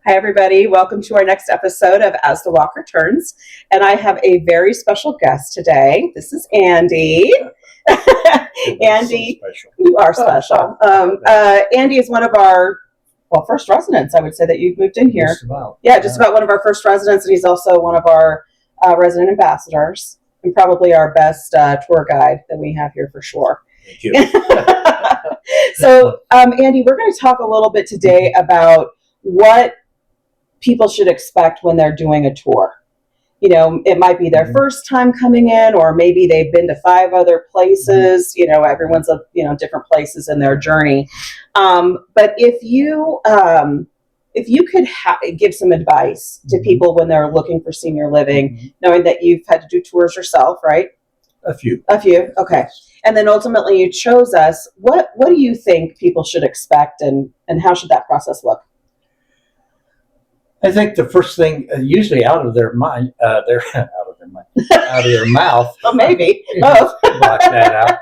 Hi, everybody. Welcome to our next episode of As the Walker Turns. And I have a very special guest today. This is Andy. Andy, So you are special. Andy is one of our, first residents, I would say, that you've moved in here. Just about. Yeah, just about one of our first residents. And he's also one of our resident ambassadors and probably our best tour guide that we have here for sure. Thank you. So, Andy, we're going to talk a little bit today about what people should expect when they're doing a tour. You know, it might be their first time coming in, or maybe they've been to 5 other places. You know, everyone's different places in their journey. But if you could give some advice to people when they're looking for senior living, knowing that you've had to do tours yourself, right? A few. Okay. And then ultimately you chose us. What do you think people should expect, and how should that process look? I think the first thing, usually out of their mind, out of their mouth. Well, maybe. Oh. Block that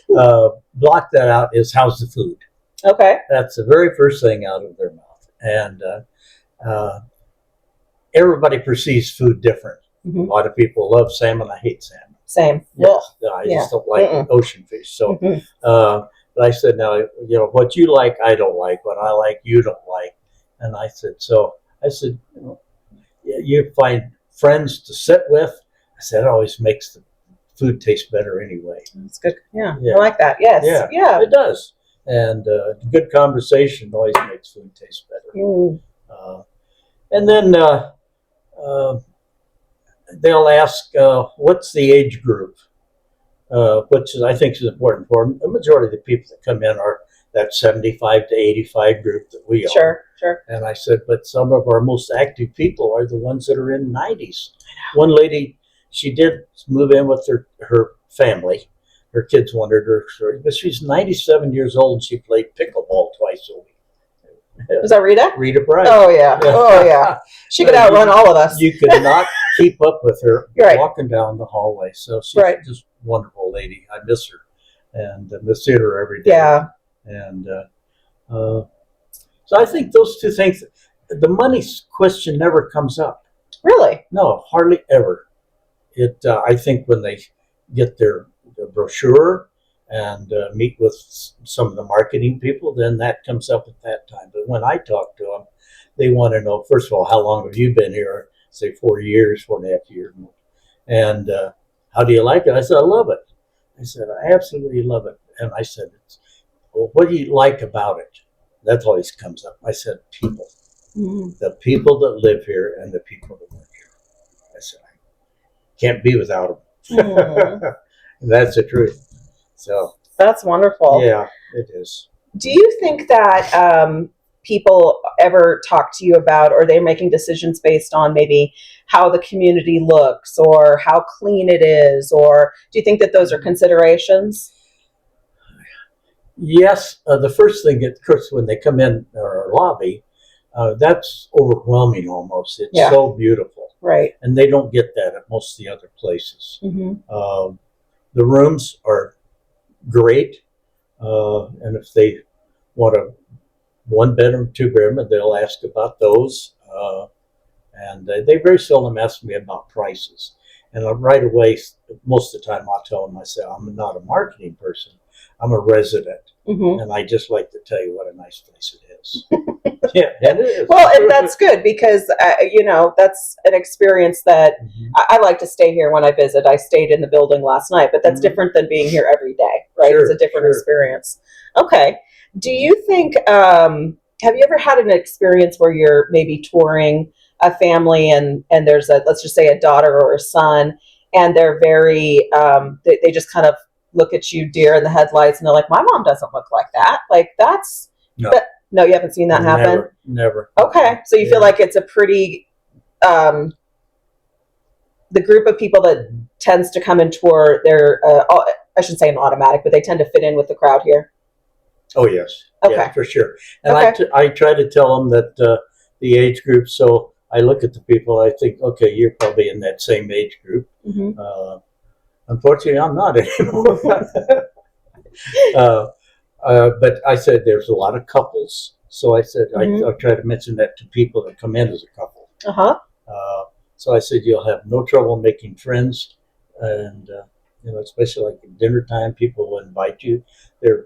out. Block that out is, how's the food? Okay. That's the very first thing out of their mouth. And everybody perceives food different. Mm-hmm. A lot of people love salmon. I hate salmon. Same. Yeah. I just don't like ocean fish. So, but I said, no, what you like, I don't like. What I like, you don't like. And I said, you find friends to sit with. I said, it always makes the food taste better anyway. That's good. Yeah. I like that. Yes. Yeah. It does. And good conversation always makes food taste better. And then they'll ask, what's the age group? Which I think is important for them. The majority of the people that come in are that 75 to 85 group that we are. Sure. And I said, but some of our most active people are the ones that are in 90s. One lady, she did move in with her family. Her kids wanted her, but she's 97 years old and she played pickleball twice a week. Was that Rita? Rita Bright. Oh, yeah. She could outrun all of us. You could not keep up with her right. walking down the hallway. So she's just a wonderful lady. I miss her and miss her every day. Yeah. And so I think those two things, the money question never comes up. Really? No, hardly ever. I think when they get their brochure and meet with some of the marketing people, then that comes up at that time. But when I talk to them, they want to know, first of all, how long have you been here? Say 4 years, 4.5 years. And how do you like it? I said, I love it. I said, I absolutely love it. And I said, well, what do you like about it? That always comes up. I said, people. Mm-hmm. The people that live here and the people that work here. I said, I can't be without them. Mm-hmm. That's the truth. So that's wonderful. Yeah, it is. Do you think that people ever talk to you about, or they're making decisions based on maybe how the community looks or how clean it is, or do you think that those are considerations? Yes, the first thing, of course, when they come in our lobby, that's overwhelming almost. It's so beautiful. Right. And they don't get that at most of the other places. Mm-hmm. The rooms are great. And if they want a 1-bedroom, 2-bedroom, they'll ask about those. And they very seldom ask me about prices. And right away, most of the time, I'll tell them, I say, I'm not a marketing person. I'm a resident, and I just like to tell you what a nice place it is. Yeah, it is. Well, and that's good because, that's an experience that I like to stay here when I visit. I stayed in the building last night, but that's different than being here every day, right? It's a different experience. Okay. Do you think, have you ever had an experience where you're maybe touring a family and there's let's just say a daughter or a son, and they're very, they just kind of look at you deer in the headlights and they're like, my mom doesn't look like that. Like that's, no, you haven't seen that happen? Never. Okay. So you feel like it's a pretty, the group of people that tends to come and tour, they're, I shouldn't say an automatic, but they tend to fit in with the crowd here. Oh, yes. Okay. Yeah, for sure. And I try to tell them that the age group, so I look at the people, I think, okay, you're probably in that same age group. Mm-hmm. Unfortunately, I'm not anymore. But I said there's a lot of couples, So I said, Mhm. I try to mention that to people that come in as a couple. Uh-huh. So I said, you'll have no trouble making friends. And, especially like at dinner time, people will invite you. There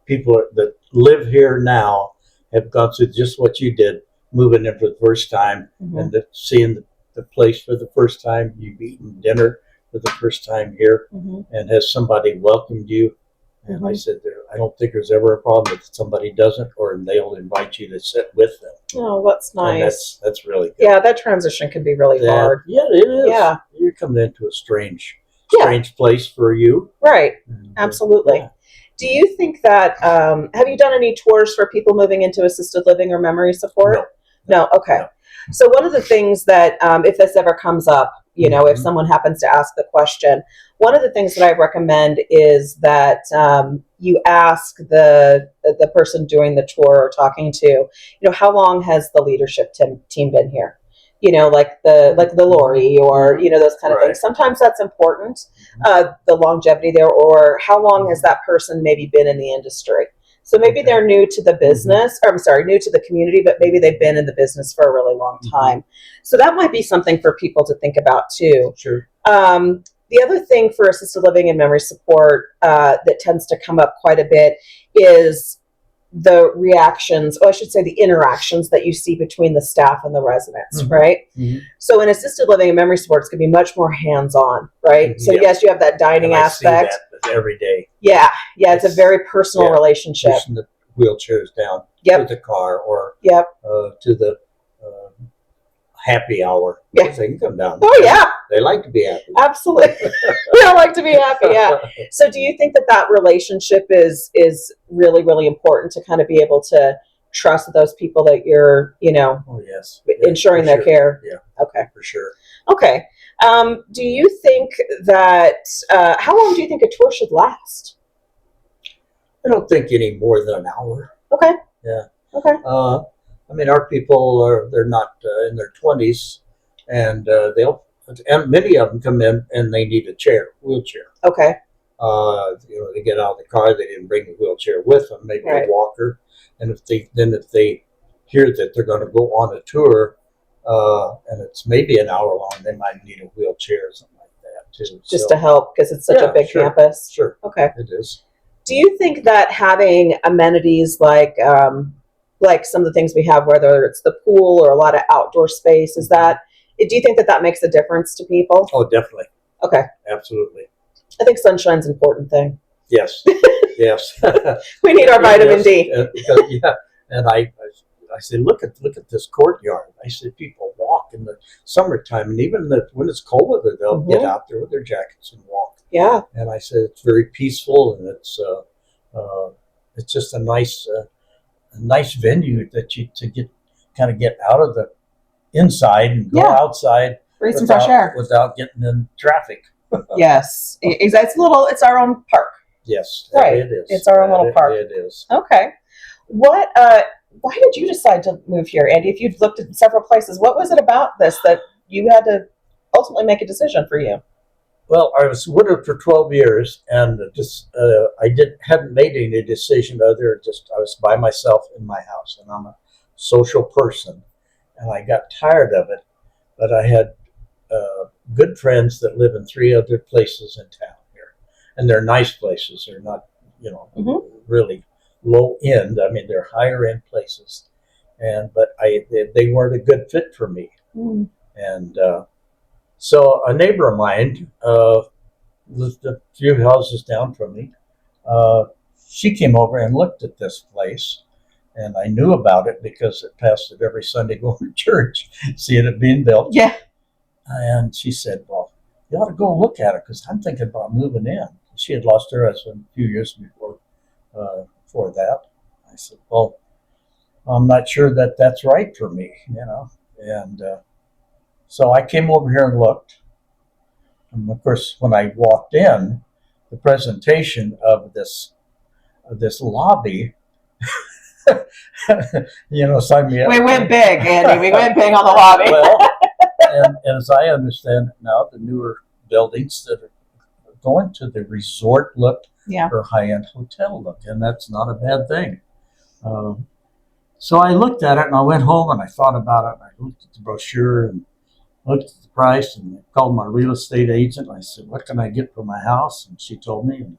people that live here now have gone through just what you did, moving in for the first time and seeing the place for the first time. You've eaten dinner for the first time here, and has somebody welcomed you. And I said, I don't think there's ever a problem if somebody doesn't, or they'll invite you to sit with them. Oh, that's nice. And that's really good. Yeah, that transition can be really hard. Yeah, it is. Yeah. You're coming into a strange place for you. Right. And, absolutely. Yeah. Do you think that, have you done any tours for people moving into assisted living or memory support? No. Okay. No. So one of the things that, if this ever comes up, if someone happens to ask the question, one of the things that I recommend is that you ask the person doing the tour or talking to, how long has the leadership team been here? Like the Lori or, those kind of things. Sometimes that's important, the longevity there, or how long has that person maybe been in the industry? So maybe they're new to the business, or I'm sorry, new to the community, but maybe they've been in the business for a really long time. So that might be something for people to think about too. Sure. The other thing for assisted living and memory support that tends to come up quite a bit is the reactions, or I should say the interactions that you see between the staff and the residents, right? So in assisted living and memory support, it's going to be much more hands-on, right? So yes, you have that dining aspect. See that every day. Yeah, it's a very personal relationship. Pushing the wheelchairs down to the car or to the happy hour. Yeah. They can come down. Oh, yeah. They like to be happy. Absolutely. They don't like to be happy, yeah. So do you think that relationship is really, really important to kind of be able to trust those people that you're, oh, yes. ensuring their care? Yeah. Okay. For sure. Okay. Do you think that, how long do you think a tour should last? I don't think any more than an hour. Okay. Yeah. Okay. Our people they're not in their 20s, and and many of them come in and they need a wheelchair. Okay. They get out of the car, they didn't bring the wheelchair with them, maybe a walker. And if they hear that they're going to go on a tour, and it's maybe an hour long, they might need a wheelchair or something like that too. Just to help, because it's such a big campus. Sure. Okay. It is. Do you think that having amenities like some of the things we have, whether it's the pool or a lot of outdoor space, do you think that makes a difference to people? Oh, definitely. Okay. Absolutely. I think sunshine's an important thing. Yes. Yes. We need our vitamin D. And I said, look at this courtyard. I said, people walk in the summertime, and even when it's cold weather, they'll get out there with their jackets and walk. Yeah. And I said, it's very peaceful, and it's just a nice venue that you to get out of the inside and go outside, breathe some fresh air without getting in traffic. Yes, it's our own park. Yes, right. It is. It's our own little park. It is. Okay. Why did you decide to move here, Andy? If you've looked at several places, what was it about this that you had to ultimately make a decision for you? Well, I was widowed for 12 years, and I hadn't made any decision other. I was by myself in my house, and I'm a social person, and I got tired of it. But I had good friends that live in 3 other places in town here, and they're nice places. They're not, really low end. They're higher end places, but they weren't a good fit for me, and. So a neighbor of mine lived a few houses down from me. She came over and looked at this place, and I knew about it because it passed it every Sunday going to church, seeing it being built. Yeah. And she said, well, you ought to go look at it because I'm thinking about moving in. She had lost her husband a few years before that. I said, well, I'm not sure that that's right for me, and so I came over here and looked. And of course, when I walked in, the presentation of this lobby, signed me up. We went big, Andy. We went big on the lobby. Well, and as I understand it now, the newer buildings that are going to the resort look or high-end hotel look, and that's not a bad thing. So I looked at it and I went home and I thought about it. And I looked at the brochure and looked at the price and I called my real estate agent. And I said, "What can I get for my house?" And she told me. And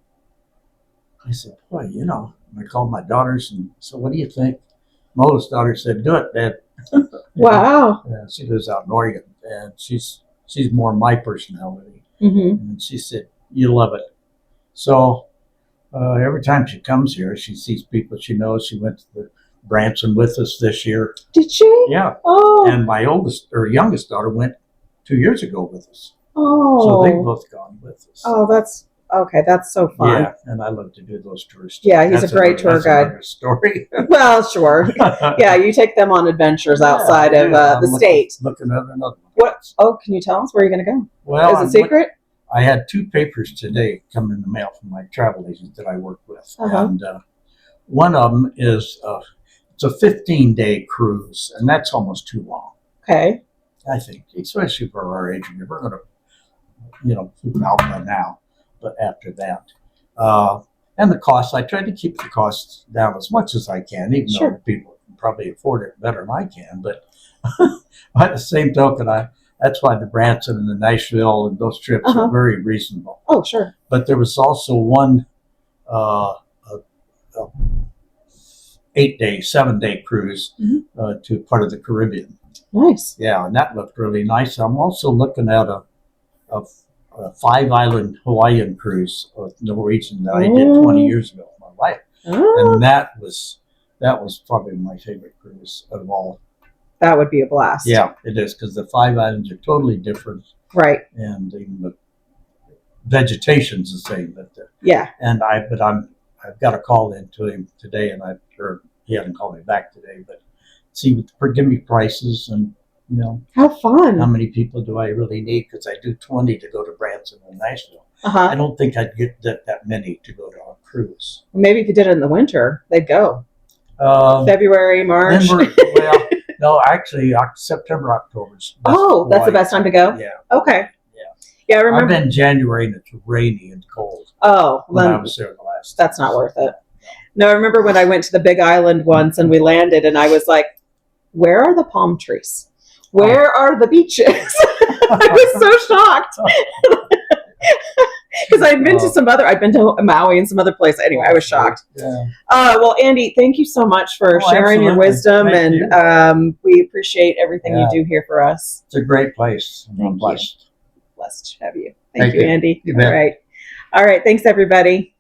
I said, "Boy, you know." And I called my daughters and said, "What do you think?" My oldest daughter said, "Do it, Dad." Wow. Yeah, she lives out in Oregon and she's more my personality. Mm-hmm. And she said, "You love it." So every time she comes here, she sees people she knows. She went to the Branson with us this year. Did she? Yeah. Oh. And my youngest daughter went 2 years ago with us. Oh. So they've both gone with us. Oh, that's okay. That's so fun. Yeah, and I love to do those tours. Yeah, he's a great tour guide. Another story. Well, sure. Yeah, you take them on adventures outside of the state. Looking at another one. What? Oh, can you tell us where you're going to go? Well, is it secret? I had 2 papers today come in the mail from my travel agent that I work with, and one of them is it's a 15-day cruise, and that's almost too long. Okay. I think, especially for our age group, we're going to, move out by now, but after that, and the cost, I try to keep the costs down as much as I can, even though people can probably afford it better than I can. But by the same token, that's why the Branson and the Nashville and those trips are very reasonable. Oh, sure. But there was also one 7-day cruise to part of the Caribbean. Nice. Yeah, and that looked really nice. I'm also looking at a 5-island Hawaiian cruise with Norwegian that I did 20 years ago with my wife, and that was probably my favorite cruise of all. That would be a blast. Yeah, it is, because the 5 islands are totally different, right? And even the vegetation's the same. But I've got a call into him today, and he hasn't called me back today, but give me prices and. How fun. How many people do I really need? Because I do 20 to go to Branson and Nashville. I don't think I'd get that many to go to a cruise. Maybe if you did it in the winter, they'd go. February, March. No, actually, September, October. That's the best time to go? Yeah. Okay. Yeah, I remember. I've been January and it's rainy and cold. Oh. When I was there the last That's not worth it. No, I remember when I went to the Big Island once and we landed and I was like, where are the palm trees? Where are the beaches? I was so shocked. Because I'd been to Maui and some other place. Anyway, I was shocked. Yeah. Well, Andy, thank you so much for sharing your wisdom. We appreciate everything you do here for us. It's a great place. I'm blessed. Blessed to have you. Thank you, Andy. All right. Thanks, everybody.